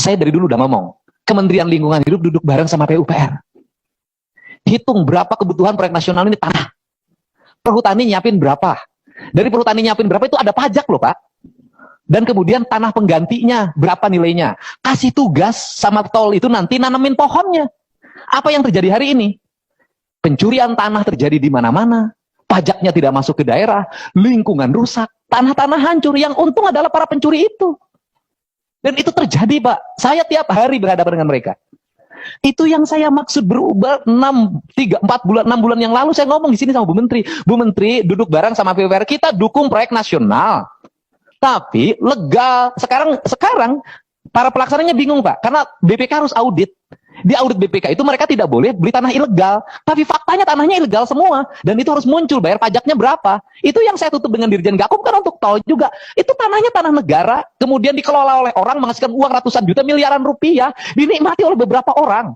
saya dari dulu udah ngomong, Kementerian Lingkungan Hidup duduk bareng sama PUPR. Hitung berapa kebutuhan proyek nasional ini tanah. Perhutani nyiapin berapa. Dari perhutani nyiapin berapa itu ada pajak loh Pak. Dan kemudian tanah penggantinya berapa nilainya. Kasih tugas sama tol itu nanti nanemin pohonnya. Apa yang terjadi hari ini? Pencurian tanah terjadi di mana-mana. Pajaknya tidak masuk ke daerah. Lingkungan rusak. Tanah-tanah hancur. Yang untung adalah para pencuri itu. Dan itu terjadi Pak. Saya tiap hari berhadapan dengan mereka. Itu yang saya maksud berubah 6 bulan yang lalu saya ngomong di sini sama Bu Menteri. Bu Menteri duduk bareng sama PUPR, kita dukung proyek nasional. Tapi legal. Sekarang para pelaksananya bingung Pak, karena BPK harus audit. Di audit BPK itu mereka tidak boleh beli tanah ilegal. Tapi faktanya tanahnya ilegal semua. Dan itu harus muncul, bayar pajaknya berapa. Itu yang saya tutup dengan Dirjen Gakum kan untuk tol juga. Itu tanahnya tanah negara, kemudian dikelola oleh orang menghasilkan uang ratusan juta miliaran rupiah. Dinikmati oleh beberapa orang.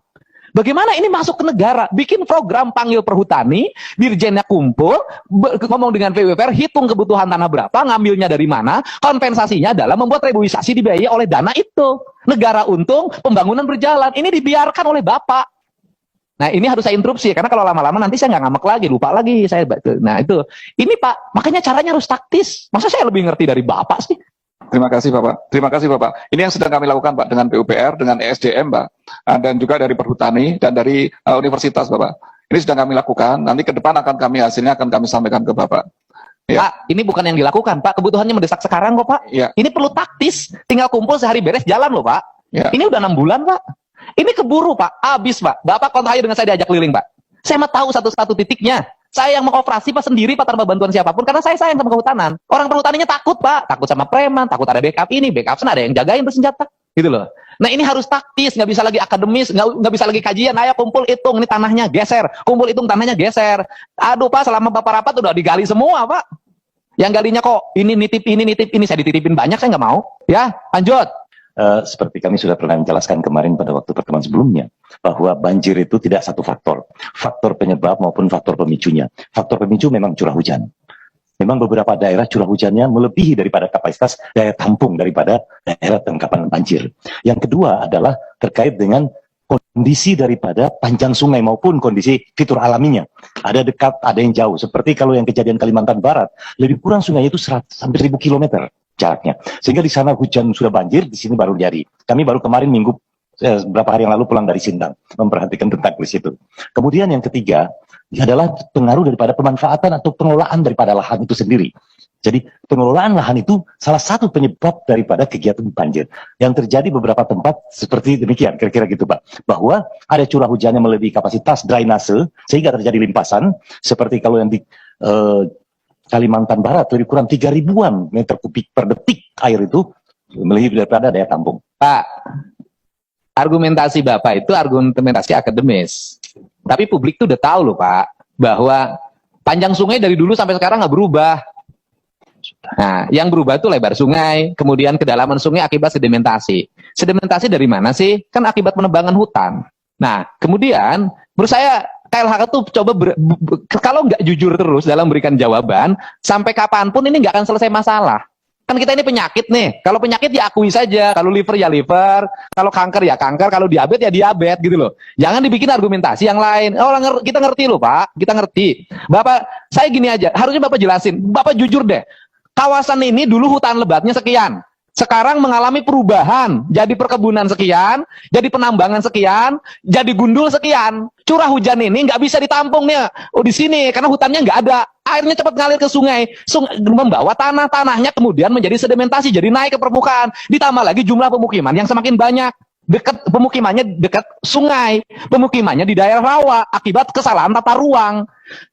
Bagaimana ini masuk ke negara? Bikin program panggil perhutani, dirjennya kumpul, ngomong dengan PUPR, hitung kebutuhan tanah berapa, ngambilnya dari mana, kompensasinya adalah membuat reboisasi dibiayai oleh dana itu. Negara untung, pembangunan berjalan. Ini dibiarkan oleh Bapak. Nah ini harus saya interupsi, karena kalau lama-lama nanti saya nggak ngambek lagi, lupa lagi. Nah itu, ini Pak, makanya caranya harus taktis. Masa saya lebih ngerti dari Bapak sih? Terima kasih Bapak. Terima kasih Bapak. Ini yang sedang kami lakukan Pak dengan PUPR, dengan ESDM Pak, dan juga dari Perhutani dan dari Universitas Bapak. Ini sedang kami lakukan. Nanti ke depan hasilnya akan kami sampaikan ke Bapak. Ya. Pak, ini bukan yang dilakukan Pak. Kebutuhannya mendesak sekarang kok Pak. Ya. Ini perlu taktis. Tinggal kumpul sehari beres jalan loh Pak. Ya. Ini udah 6 bulan Pak. Ini keburu Pak. Habis Pak. Bapak kontak aja dengan saya diajak keliling Pak. Saya mah tahu satu-satu titiknya. Saya yang mengoperasi Pak sendiri Pak tanpa bantuan siapapun karena saya sayang sama kehutanan. Orang perhutaninya takut Pak, takut sama preman, takut ada backup ini, backup sana, ada yang jagain bersenjata, gitu loh. Nah ini harus taktis, nggak bisa lagi akademis, nggak bisa lagi kajian. Ayo kumpul hitung, ini tanahnya geser, kumpul hitung tanahnya geser. Aduh Pak, selama Bapak rapat udah digali semua Pak. Yang galinya kok ini nitip ini, saya dititipin banyak, saya nggak mau. Ya, lanjut. Seperti kami sudah pernah menjelaskan kemarin pada waktu pertemuan sebelumnya, bahwa banjir itu tidak satu faktor penyebab maupun faktor pemicunya. Faktor pemicu memang curah hujan. Memang beberapa daerah curah hujannya melebihi daripada kapasitas daya tampung daripada daerah tangkapan banjir. Yang kedua adalah terkait dengan kondisi daripada panjang sungai maupun kondisi fitur alaminya. Ada dekat, ada yang jauh. Seperti kalau yang kejadian Kalimantan Barat, lebih kurang sungainya itu hampir 1000 kilometer jaraknya. Sehingga di sana hujan sudah banjir, di sini baru jadi. Kami baru kemarin beberapa hari yang lalu pulang dari Sintang, memperhatikan tentang di situ. Kemudian yang ketiga adalah pengaruh daripada pemanfaatan atau pengelolaan daripada lahan itu sendiri. Jadi pengelolaan lahan itu salah satu penyebab daripada kegiatan banjir. Yang terjadi beberapa tempat seperti demikian, kira-kira gitu Pak. Bahwa ada curah hujan yang melebihi kapasitas drainase, sehingga terjadi limpasan, seperti kalau yang di Kalimantan Barat lebih kurang 3.000-an meter kubik per detik air itu melebihi daripada daya tampung. Pak, argumentasi Bapak itu argumentasi akademis. Tapi publik itu udah tahu loh Pak, bahwa panjang sungai dari dulu sampai sekarang nggak berubah. Nah, yang berubah itu lebar sungai, kemudian kedalaman sungai akibat sedimentasi. Sedimentasi dari mana sih? Kan akibat penebangan hutan. Nah, kemudian menurut saya KLHK tuh coba kalau nggak jujur terus dalam memberikan jawaban, sampai kapanpun ini nggak akan selesai masalah. Kan kita ini penyakit nih. Kalau penyakit ya akui saja. Kalau liver ya liver. Kalau kanker ya kanker. Kalau diabetes ya diabetes gitu loh. Jangan dibikin argumentasi yang lain. Kita ngerti loh Pak. Kita ngerti. Bapak, saya gini aja. Harusnya Bapak jelasin. Bapak jujur deh. Kawasan ini dulu hutan lebatnya sekian. Sekarang mengalami perubahan. Jadi perkebunan sekian. Jadi penambangan sekian. Jadi gundul sekian. Curah hujan ini nggak bisa ditampung nih. Oh di sini karena hutannya nggak ada. Airnya cepat ngalir ke sungai. Membawa tanahnya kemudian menjadi sedimentasi. Jadi naik ke permukaan. Ditambah lagi jumlah pemukiman yang semakin banyak. Pemukimannya dekat sungai. Pemukimannya di daerah rawa. Akibat kesalahan tata ruang.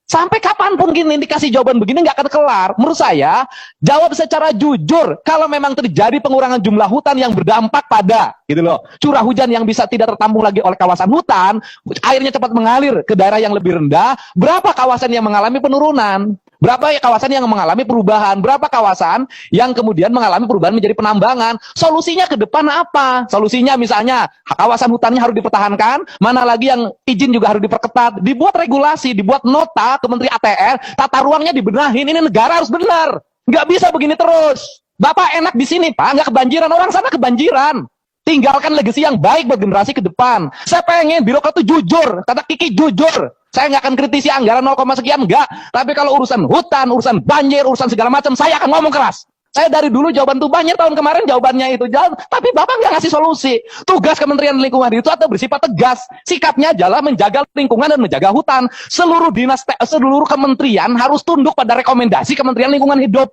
Sampai kapanpun gini dikasih jawaban begini nggak akan kelar. Menurut saya, jawab secara jujur. Kalau memang terjadi pengurangan jumlah hutan yang berdampak pada gitu loh, curah hujan yang bisa tidak tertampung lagi oleh kawasan hutan, airnya cepat mengalir ke daerah yang lebih rendah. Berapa kawasan yang mengalami penurunan? Berapa kawasan yang mengalami perubahan? Berapa kawasan yang kemudian mengalami perubahan menjadi penambangan? Solusinya ke depan apa? Solusinya misalnya kawasan hutannya harus dipertahankan, mana lagi yang izin juga harus diperketat, dibuat regulasi, dibuat nota ke Menteri ATR, tata ruangnya dibenahin. Ini negara harus benar. Nggak bisa begini terus. Bapak enak di sini Pak, nggak kebanjiran, orang sana kebanjiran. Tinggalkan legasi yang baik buat generasi ke depan. Saya pengen birokrat itu jujur, kata Kiki jujur. Saya nggak akan kritisi anggaran 0, sekian, enggak. Tapi kalau urusan hutan, urusan banjir, urusan segala macam, saya akan ngomong keras. Saya dari dulu jawaban tuh banjir, tahun kemarin jawabannya itu jalan, tapi Bapak nggak ngasih solusi. Tugas Kementerian Lingkungan itu atau bersifat tegas. Sikapnya adalah menjaga lingkungan dan menjaga hutan. Seluruh dinas, seluruh kementerian harus tunduk pada rekomendasi Kementerian Lingkungan Hidup.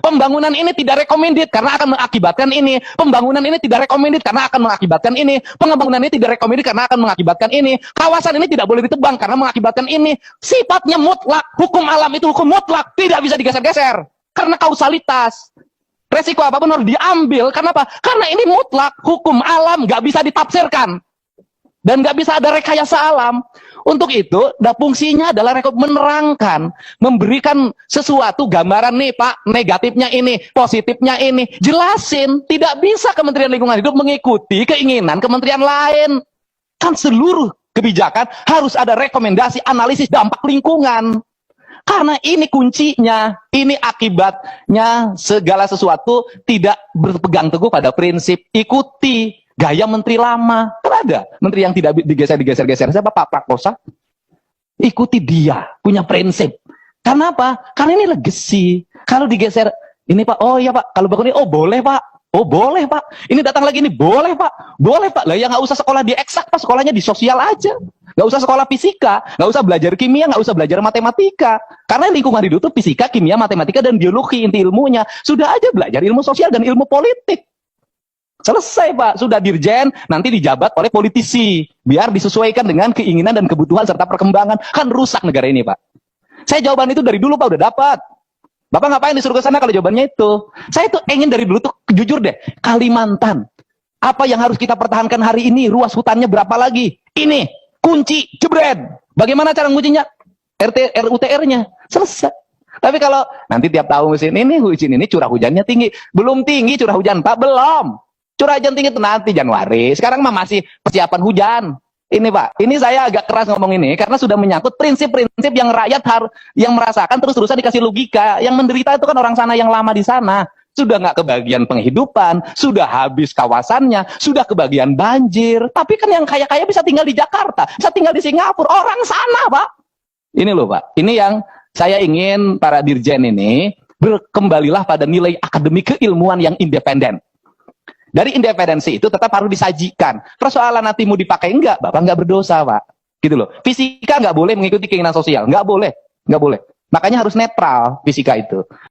Pembangunan ini tidak recommended karena akan mengakibatkan ini. Pembangunan ini tidak recommended karena akan mengakibatkan ini. Pembangunan ini tidak recommended karena akan mengakibatkan ini. Kawasan ini tidak boleh ditebang karena mengakibatkan ini. Sifatnya mutlak. Hukum alam itu hukum mutlak. Tidak bisa digeser-geser. Karena kausalitas. Resiko apapun harus diambil. Karena apa? Karena ini mutlak. Hukum alam nggak bisa ditafsirkan. Dan nggak bisa ada rekayasa alam. Untuk itu, fungsinya adalah menerangkan, memberikan sesuatu gambaran nih Pak, negatifnya ini, positifnya ini. Jelasin, tidak bisa Kementerian Lingkungan Hidup mengikuti keinginan kementerian lain. Kan seluruh kebijakan harus ada rekomendasi analisis dampak lingkungan. Karena ini kuncinya, ini akibatnya segala sesuatu tidak berpegang teguh pada prinsip ikuti. Gaya menteri lama, kan ada menteri yang tidak digeser-geser. Siapa? Pak Prakosa. Ikuti dia, punya prinsip. Karena apa? Karena ini legacy. Kalau digeser, ini Pak, oh iya Pak, kalau begini, oh boleh Pak, oh boleh Pak. Ini datang lagi, ini boleh Pak, boleh Pak. Lah ya nggak usah sekolah di eksak Pak, sekolahnya di sosial aja. Nggak usah sekolah fisika, nggak usah belajar kimia, nggak usah belajar matematika. Karena lingkungan hidup itu fisika, kimia, matematika, dan biologi inti ilmunya. Sudah aja belajar ilmu sosial dan ilmu politik. Selesai Pak, sudah dirjen, nanti dijabat oleh politisi. Biar disesuaikan dengan keinginan dan kebutuhan serta perkembangan. Kan rusak negara ini Pak. Saya jawaban itu dari dulu Pak, udah dapat. Bapak ngapain disuruh ke sana kalau jawabannya itu? Saya tuh ingin dari dulu tuh, jujur deh, Kalimantan. Apa yang harus kita pertahankan hari ini? Ruas hutannya berapa lagi? Ini, kunci, jebret. Bagaimana cara nguncinya? RUTR-nya. Selesai. Tapi kalau nanti tiap tahun musim ini curah hujannya tinggi. Belum tinggi curah hujan Pak, belum. Curah hujan tinggi itu nanti Januari. Sekarang mah masih persiapan hujan. Ini Pak, ini saya agak keras ngomong ini karena sudah menyangkut prinsip-prinsip yang rakyat yang merasakan terus-terusan dikasih logika. Yang menderita itu kan orang sana yang lama di sana. Sudah nggak kebagian penghidupan, sudah habis kawasannya, sudah kebagian banjir. Tapi kan yang kaya-kaya bisa tinggal di Jakarta, bisa tinggal di Singapura. Orang sana Pak. Ini loh Pak, ini yang saya ingin para dirjen ini berkembalilah pada nilai akademik keilmuan yang independen. Dari independensi itu tetap harus disajikan. Persoalan nanti mau dipakai enggak, Bapak enggak berdosa, Pak. Gitu loh. Fisika enggak boleh mengikuti keinginan sosial, enggak boleh, enggak boleh. Makanya harus netral fisika itu.